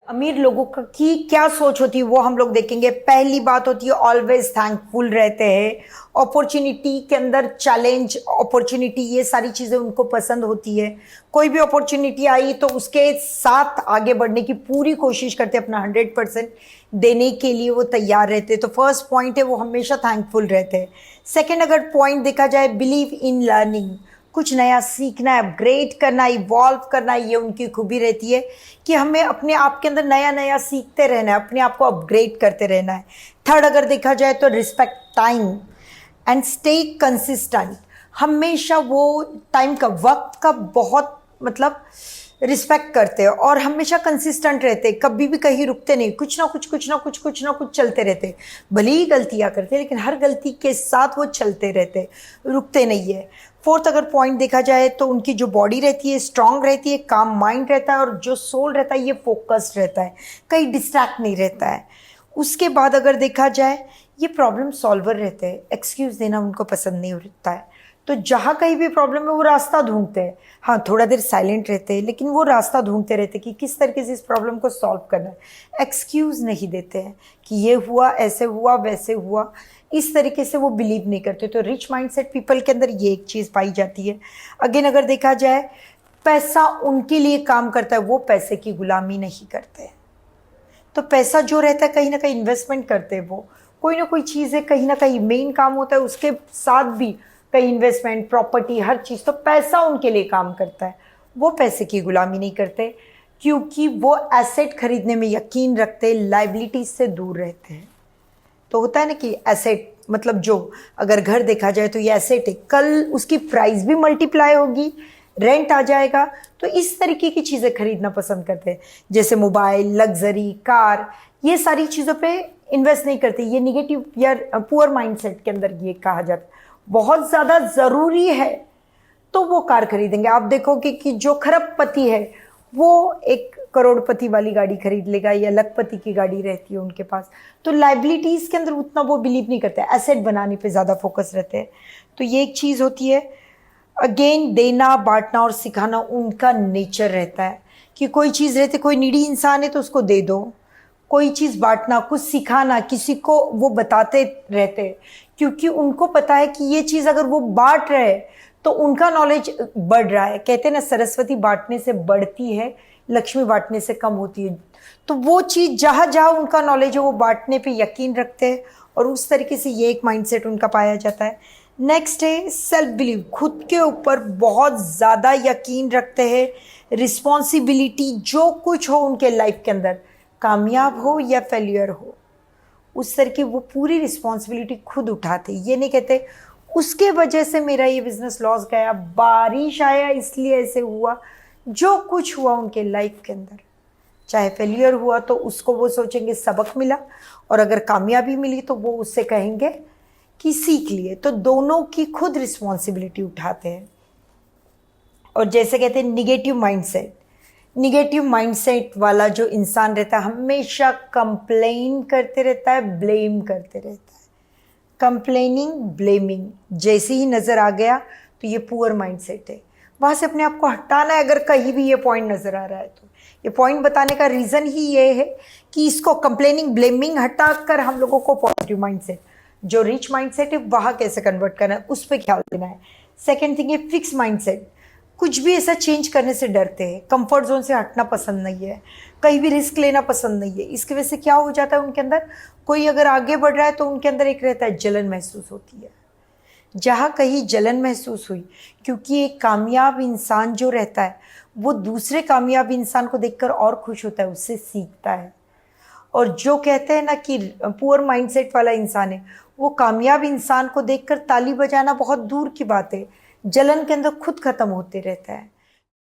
अमीर लोगों का की क्या सोच होती है वो हम लोग देखेंगे। पहली बात होती है ऑलवेज थैंकफुल रहते हैं। अपॉर्चुनिटी के अंदर चैलेंज, अपॉर्चुनिटी, ये सारी चीज़ें उनको पसंद होती है। कोई भी अपॉर्चुनिटी आई तो उसके साथ आगे बढ़ने की पूरी कोशिश करते हैं, अपना 100% देने के लिए वो तैयार रहते हैं। तो फर्स्ट पॉइंट है वो हमेशा थैंकफुल रहते हैं। सेकेंड अगर पॉइंट देखा जाए, बिलीव इन लर्निंग, कुछ नया सीखना है, अपग्रेड करना, इवॉल्व करना, ये उनकी खूबी रहती है कि हमें अपने आप के अंदर नया नया सीखते रहना है, अपने आप को अपग्रेड करते रहना है। थर्ड अगर देखा जाए तो respect time and stay consistent. हमेशा वो टाइम का, वक्त का बहुत मतलब रिस्पेक्ट करते हैं और हमेशा कंसिस्टेंट रहते हैं, कभी भी कहीं रुकते नहीं, कुछ ना कुछ चलते रहते। भले ही गलतियां करते लेकिन हर गलती के साथ वो चलते रहते, रुकते नहीं है। फोर्थ अगर पॉइंट देखा जाए तो उनकी जो बॉडी रहती है स्ट्रांग रहती है, काम माइंड रहता है, और जो सोल रहता है ये फोकस्ड रहता है, कहीं डिस्ट्रैक्ट नहीं रहता है। उसके बाद अगर देखा जाए, ये प्रॉब्लम सॉल्वर रहते हैं, एक्सक्यूज देना उनको पसंद नहीं होता है। तो जहाँ कहीं भी प्रॉब्लम है वो रास्ता ढूंढते हैं। हाँ, थोड़ा देर साइलेंट रहते हैं लेकिन वो रास्ता ढूंढते रहते हैं कि किस तरीके से इस प्रॉब्लम को सॉल्व करना है। एक्सक्यूज नहीं देते हैं कि ये हुआ, ऐसे हुआ, वैसे हुआ, इस तरीके से वो बिलीव नहीं करते। तो रिच माइंडसेट पीपल के अंदर ये एक चीज़ पाई जाती है। अगेन अगर देखा जाए, पैसा उनके लिए काम करता है, वो पैसे की गुलामी नहीं करते। तो पैसा जो रहता है कहीं ना कहीं इन्वेस्टमेंट करते हैं, वो कोई ना कोई चीज़ है, कहीं ना कहीं मेन काम होता है, उसके साथ भी कहीं इन्वेस्टमेंट, प्रॉपर्टी, हर चीज़। तो पैसा उनके लिए काम करता है, वो पैसे की गुलामी नहीं करते क्योंकि वो एसेट खरीदने में यकीन रखते, लाइबिलिटीज से दूर रहते हैं। तो होता है ना कि एसेट मतलब जो, अगर घर देखा जाए तो ये एसेट है, कल उसकी प्राइस भी मल्टीप्लाई होगी, रेंट आ जाएगा। तो इस तरीके की चीज़ें खरीदना पसंद करते हैं, जैसे मोबाइल, लग्जरी, कार, ये सारी चीज़ों पे इन्वेस्ट नहीं करते। ये निगेटिव या पुअर माइंडसेट के अंदर ये कहा जाता है। बहुत ज़्यादा ज़रूरी है तो वो कार खरीदेंगे। आप देखोगे कि जो खरबपति है वो 1 करोड़पति वाली गाड़ी खरीद लेगा, या लखपति की गाड़ी रहती है उनके पास। तो लाइबिलिटीज़ के अंदर उतना वो बिलीव नहीं करते, एसेट बनाने पे ज़्यादा फोकस रहते हैं। तो ये एक चीज़ होती है। अगेन देना, बांटना और सिखाना उनका नेचर रहता है कि कोई चीज़ रहती, कोई नीडी इंसान है तो उसको दे दो। कोई चीज़ बांटना, कुछ सिखाना, किसी को वो बताते रहते हैं क्योंकि उनको पता है कि ये चीज़ अगर वो बांट रहे तो उनका नॉलेज बढ़ रहा है। कहते हैं ना, सरस्वती बांटने से बढ़ती है, लक्ष्मी बांटने से कम होती है। तो वो चीज़ जहाँ जहाँ उनका नॉलेज है वो बांटने पे यकीन रखते हैं, और उस तरीके से ये एक माइंडसेट उनका पाया जाता है। नेक्स्ट है सेल्फ बिलीव, खुद के ऊपर बहुत ज़्यादा यकीन रखते हैं। रिस्पॉन्सिबिलिटी, जो कुछ हो उनके लाइफ के अंदर, कामयाब हो या फेल्यूर हो, उस तरह की वो पूरी रिस्पॉन्सिबिलिटी खुद उठाते। ये नहीं कहते उसके वजह से मेरा ये बिजनेस लॉस गया, बारिश आया इसलिए ऐसे हुआ। जो कुछ हुआ उनके लाइफ के अंदर, चाहे फेलियर हुआ तो उसको वो सोचेंगे सबक मिला, और अगर कामयाबी मिली तो वो उससे कहेंगे कि सीख लिए। तो दोनों की खुद रिस्पॉन्सिबिलिटी उठाते हैं। और जैसे कहते हैं निगेटिव माइंडसेट, निगेटिव माइंडसेट वाला जो इंसान रहता है हमेशा कंप्लेन करते रहता है, ब्लेम करते रहता है। कंप्लेनिंग, ब्लेमिंग जैसे ही नज़र आ गया तो ये पुअर माइंडसेट है। वहाँ से अपने आप को हटाना है। अगर कहीं भी ये पॉइंट नज़र आ रहा है तो ये पॉइंट बताने का रीज़न ही ये है कि इसको कंप्लेनिंग, ब्लेमिंग हटाकर हम लोगों को पॉजिटिव माइंडसेट, जो रिच माइंडसेट है वहाँ कैसे कन्वर्ट करना है उस पर ख्याल देना है। सेकेंड थिंग है फिक्स माइंडसेट, कुछ भी ऐसा चेंज करने से डरते हैं, कंफर्ट जोन से हटना पसंद नहीं है, कहीं भी रिस्क लेना पसंद नहीं है। इसकी वजह से क्या हो जाता है, उनके अंदर कोई अगर आगे बढ़ रहा है तो उनके अंदर एक रहता है, जलन महसूस होती है। जहाँ कहीं जलन महसूस हुई, क्योंकि एक कामयाब इंसान जो रहता है वो दूसरे कामयाब इंसान को देखकर और खुश होता है, उससे सीखता है। और जो कहते हैं ना कि पुअर माइंडसेट वाला इंसान है, वो कामयाब इंसान को देखकर ताली बजाना बहुत दूर की बात है, जलन के अंदर खुद खत्म होते रहता है।